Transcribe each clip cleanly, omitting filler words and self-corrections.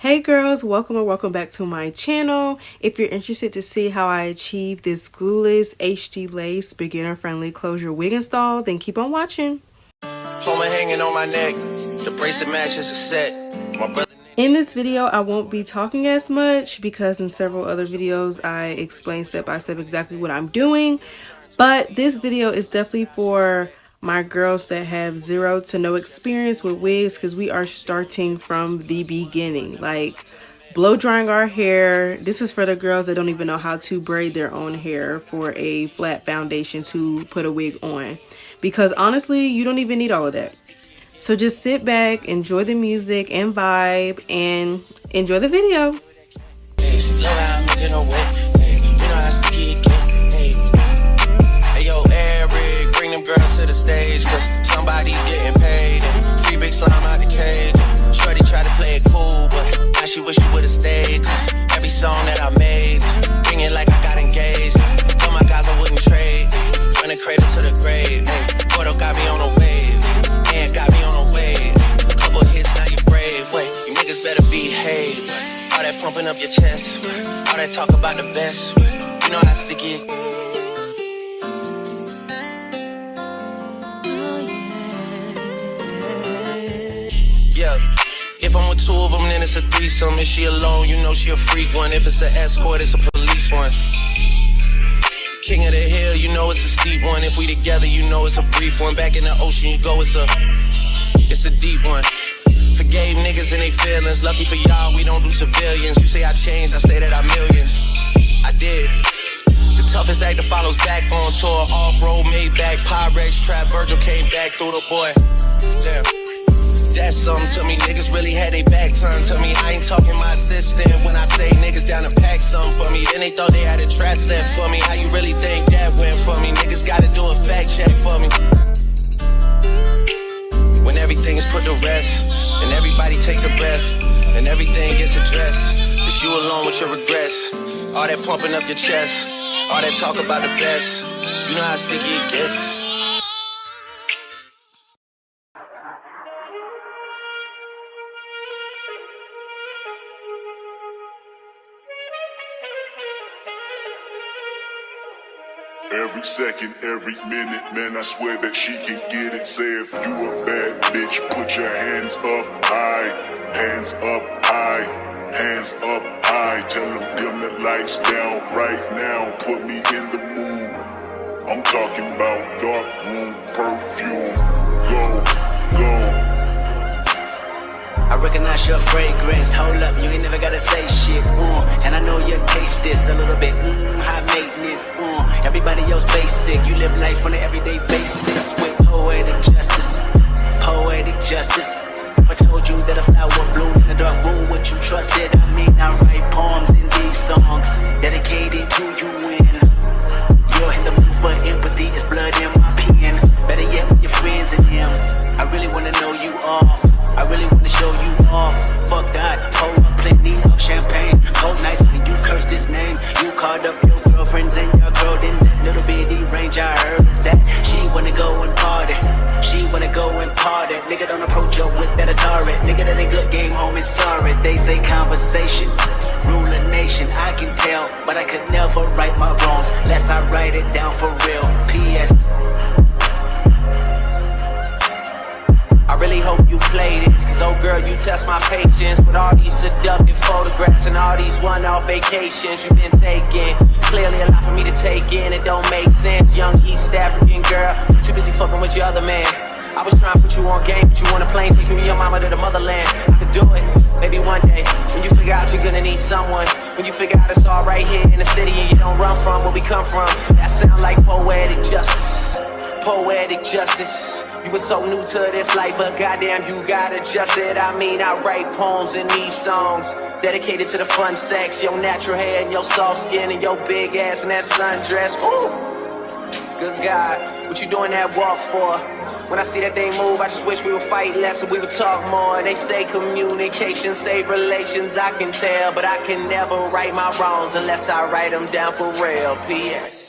Hey girls, welcome or welcome back to my channel. If you're interested to see how I achieve this glueless HD lace beginner friendly closure wig install, then keep on watching. Hold my hanging on my neck. The bracelet matches a set. My brother. In this video, I won't be talking as much because in several other videos I explain step by step exactly what I'm doing. But this video is definitely for my girls that have zero to no experience with wigs, because we are starting from the beginning, like blow drying our hair. This is for the girls that don't even know how to braid their own hair for a flat foundation to put a wig on, because honestly you don't even need all of that. So just sit back, enjoy the music and vibe, and enjoy the video. Girls to the stage, cause somebody's getting paid. And free big slime out the cage. Shorty tried to play it cool, but now she wish she would've stayed. Cause every song that I made is ringing like I got engaged. All my guys I wouldn't trade. From the cradle to the grave. Porto got me on a wave. And got me on a wave. Couple hits, now you brave. Wait, you niggas better behave. All that pumping up your chest. All that talk about the best. You know how sticky it. If I'm with two of them, then it's a threesome. If she alone, you know she a freak one. If it's an escort, it's a police one. King of the hill, you know it's a steep one. If we together, you know it's a brief one. Back in the ocean, you go, it's a deep one. Forgave niggas and they feelings. Lucky for y'all, we don't do civilians. You say I changed, I say that I million. I did. The toughest actor follows back on tour. Off-road, Maybach, Pyrex, Trap, Virgil came back through the boy. Damn. That's something to me, niggas really had they back turned to me. I ain't talking my assistant when I say niggas down to pack something for me. Then they thought they had a trap set for me. How you really think that went for me? Niggas gotta do a fact check for me. When everything is put to rest, and everybody takes a breath, and everything gets addressed, it's you alone with your regrets. All that pumping up your chest, all that talk about the best. You know how sticky it gets. Every second, every minute, man, I swear that she can get it. Say if you a bad bitch, put your hands up high, hands up high, hands up high. Tell them dim the lights down right now, put me in the mood. I'm talking about dark room perfume. Go, go. I recognize your fragrance, hold up, you ain't never gotta say shit, and I know you taste this a little bit, high maintenance, everybody else basic, you live life on an everyday basis, with poetic justice, poetic justice. I told you that a flower bloomed in the dark room, what you trusted, I mean I write poems in these songs, dedicated to you when you're in the mood for empathy, it's blood in my pen, better yet with your friends and him, I really wanna know you all. I really wanna show you off. Fuck that, hold up plenty of champagne. Cold nights when you curse this name. You called up your girlfriends and your girl in that little bitty range. I heard that she wanna go and party. She wanna go and party. Nigga don't approach her with that Atari. Nigga that ain't good game, homie, sorry. They say conversation rule a nation. I can tell, but I could never right my wrongs unless I write it down for real. P.S. I really hope you play this, cause oh girl, you test my patience with all these seductive photographs and all these one-off vacations you've been taking. Clearly a lot for me to take in, it don't make sense. Young East African girl, too busy fucking with your other man. I was trying to put you on game, but you on a plane, taking your mama to the motherland. I could do it, maybe one day, when you figure out you're gonna need someone. When you figure out it's all right here in the city and you don't run from where we come from. That sound like poetic justice, poetic justice. You were so new to this life, but goddamn, you got adjusted. I mean, I write poems in these songs dedicated to the fun sex, your natural hair and your soft skin and your big ass and that sundress. Ooh, good God, what you doing that walk for? When I see that thing move, I just wish we would fight less and we would talk more. They say communication save relations, I can tell, but I can never right my wrongs unless I write them down for real. P.S.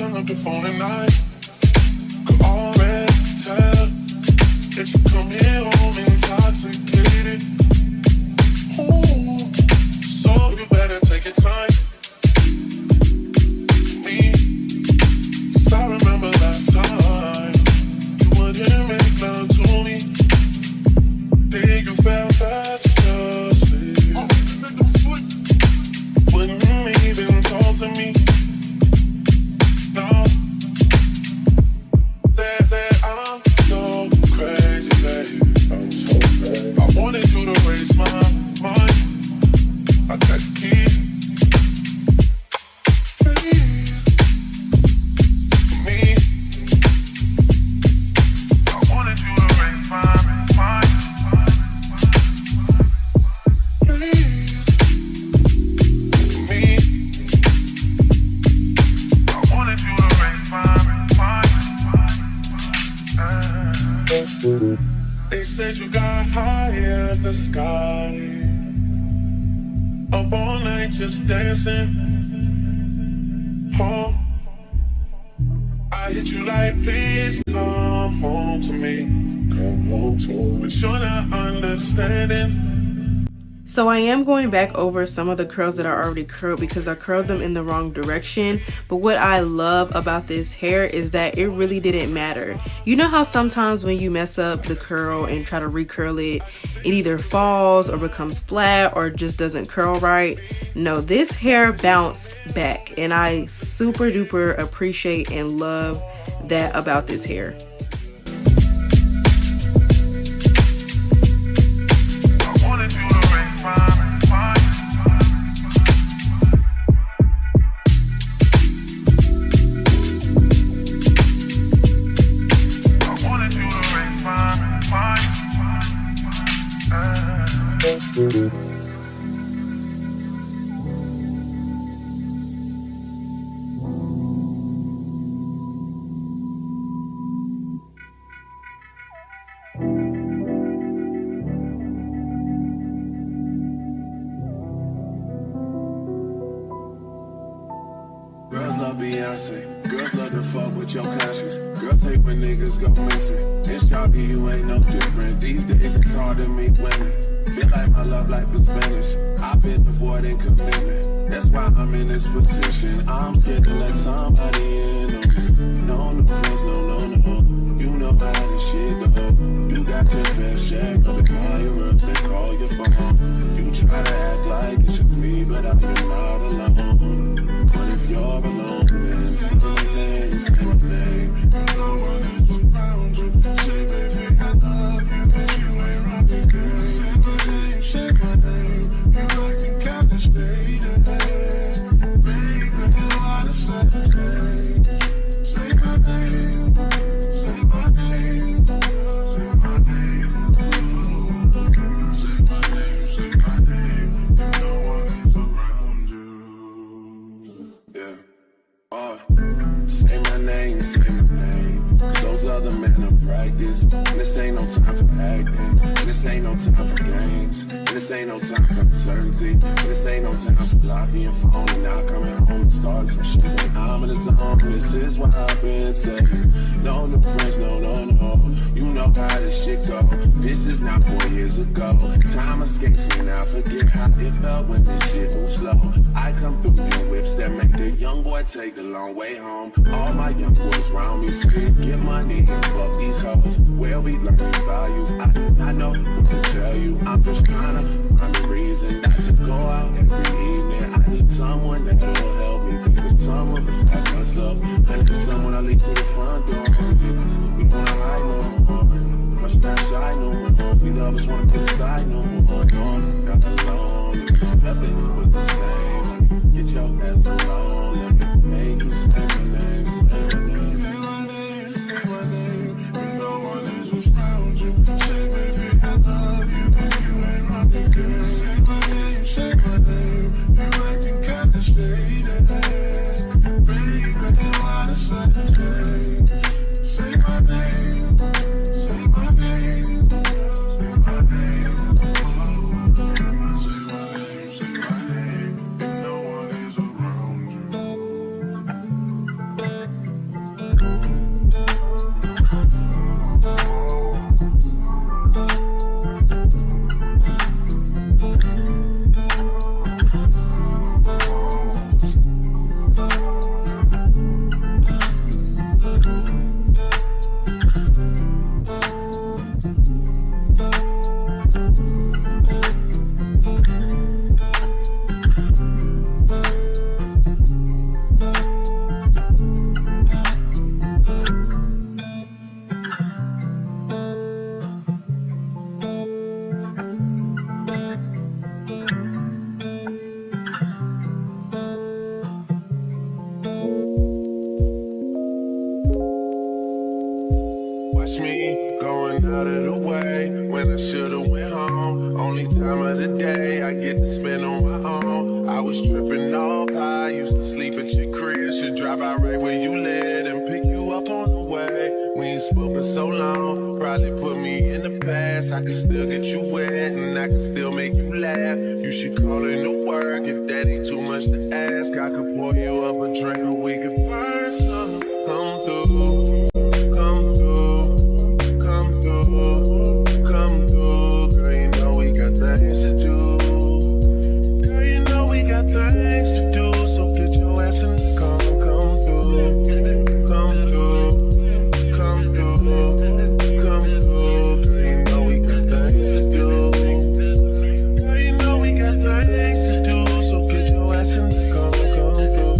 turn up the phone at night. Could already tell that you come here home intoxicated. Ooh, so you better take your time. Me, 'cause I remember last time you wouldn't make love to me. Then you fell fast asleep. Wouldn't even talk to me. No. Said I'm so crazy, baby. I'm so crazy. I wanted you to raise my mind. I got the keys. Please, for me. I wanted you to raise my mind. Please, for me. I wanted you to raise my mind. They said you got high as the sky. Up all night just dancing. Oh, I hit you like, please come home to me. Come home to me. But you're not understanding. So I am going back over some of the curls that are already curled because I curled them in the wrong direction. But what I love about this hair is that it really didn't matter. You know how sometimes when you mess up the curl and try to recurl it, it either falls or becomes flat or just doesn't curl right? No, this hair bounced back, and I super duper appreciate and love that about this hair. Girls love Beyonce, girls love to fuck with your conscience. Girls hate when niggas go missing. It's chalky, you ain't no different. These days it's hard to meet women. Feel like my love life is finished. I've been avoiding commitment. That's why I'm in this position. I'm scared to let somebody in on this. No new friends, no. You know how this shit go. You got your fair share of the call you up, they call your phone. You try to act like it's just me, but I've been not alone. But if you're alone, then say my name, say my name. No one is around you. Say, baby, I love you, but you ain't rocking, girl. Say my name. You like to catch the state of this. Baby, you want to set the stage. Say my name. Say my name. Say my name. Say my name. Say my name. And no one is around you. Yeah. Say my name, say my name. 'Cause those other men are practice. This ain't no time for acting. This ain't no time for games. This ain't no time for uncertainty. This ain't no time for blocking your phone and not coming home and start some shit. When I'm in the zone, this is what I've been saying. No new friends, no. You know how this shit go. This is not 4 years ago. Time escapes me now. Forget how it felt when this shit moves slow. I come through new whips that make the young boy take the long way home. All my young boys round me scream, get money and fuck these hoes. Where we learn these values, I know what to tell you. I'm just trying to find a reason not to go out every evening. I need someone that'll help me. There's someone besides myself. I need someone I leave to the front door. We wanna hide no more. Much not shy no more. Neither of us wanna put aside no more. Got alone, nothing was the same. Get your ass alone. Let me make you say my name, say my name. Say my name, say my name. And no one is around you. Say, baby, I love you, but you ain't rocking, girl. Say my name, say my name. You like to catch the state of this. Baby, you wanna set the stage. Say my name, say my name. Say my name. Say my name, say my name. And no one is around you. out of the way when I should've went home. Only time of the day I get to spend on my own. I was tripping off high, used to sleep at your crib. Should drive by right where you live and pick you up on the way. We ain't spoken so long, probably put me in the past. I can still get you wet and I can still make you laugh. You should call in to work if that ain't too much to ask. I could pour you up a drink and we could burn some. Come through, come through, come through, come through. Girl, you know we got things to do. Girl, you know we got things to do. So get your ass in the car, come through, come through, come through, come through. Girl, you know we got things to do. Girl, you know we got things to do. So get your ass in the car, come through.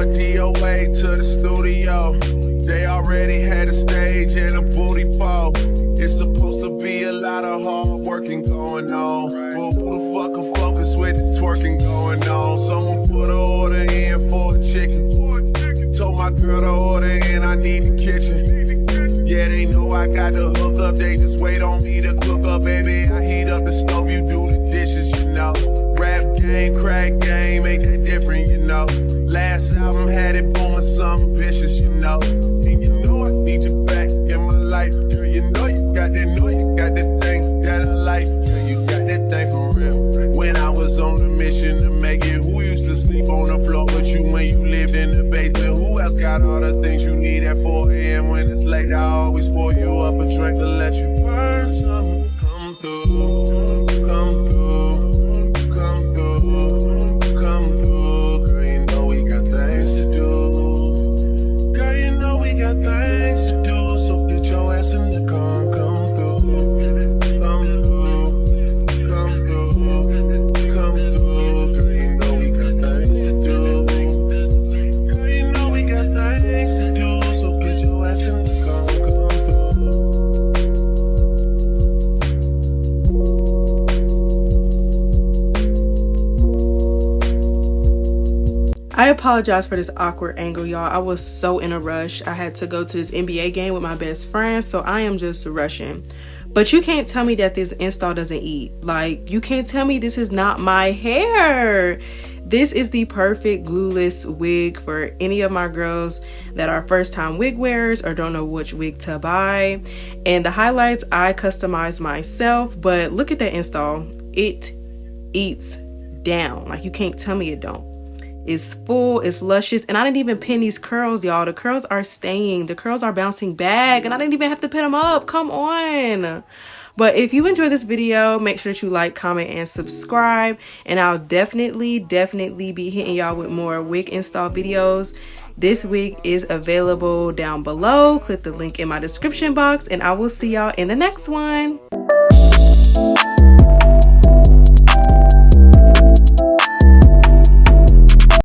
DOA to the studio. They already had a stage and a booty pole. It's supposed to be a lot of hard working going on. But who the fuck can focus with this twerking going on? Someone put an order in for a chicken. Told my girl to order in, I need the kitchen. Yeah, they know I got the hook up, they just wait on me to cook up, baby. I heat up the stove, you do the dishes, you know. Rap game, crack game, ain't that different, you know. Last album had it booming, something vicious, you know. And you know I need you back in my life. Girl, you know you got that thing that I like. Girl, you got that thing for real. When I was on the mission to make it, who used to sleep on the floor with you when you lived in the basement? Who else got all the things you need at 4 a.m. when it's late? I always pour you up a drink to let you burn something. Come through, come through, come through, come through. Girl, you know we got things to do. Girl, you know we got things to do. So get your ass in the car, come through, come through, come through, come through. Girl, you know we got things to do. Girl, you know we got things to do. So get your ass in the car, come through. I apologize for this awkward angle, y'all. I was so in a rush. I had to go to this NBA game with my best friend, so I am just rushing. But you can't tell me that this install doesn't eat. Like, you can't tell me this is not my hair. This is the perfect glueless wig for any of my girls that are first time wig wearers or don't know which wig to buy. And the highlights I customized myself, but look at that install. It eats down. Like, you can't tell me it don't. It's full, it's luscious, and I didn't even pin these curls, y'all. The curls are staying, the curls are bouncing back, and I didn't even have to pin them up. Come on. But if you enjoyed this video, make sure that you like, comment, and subscribe, and I'll definitely be hitting y'all with more wig install videos. This wig is available down below. Click the link in my description box, and I will see y'all in the next one.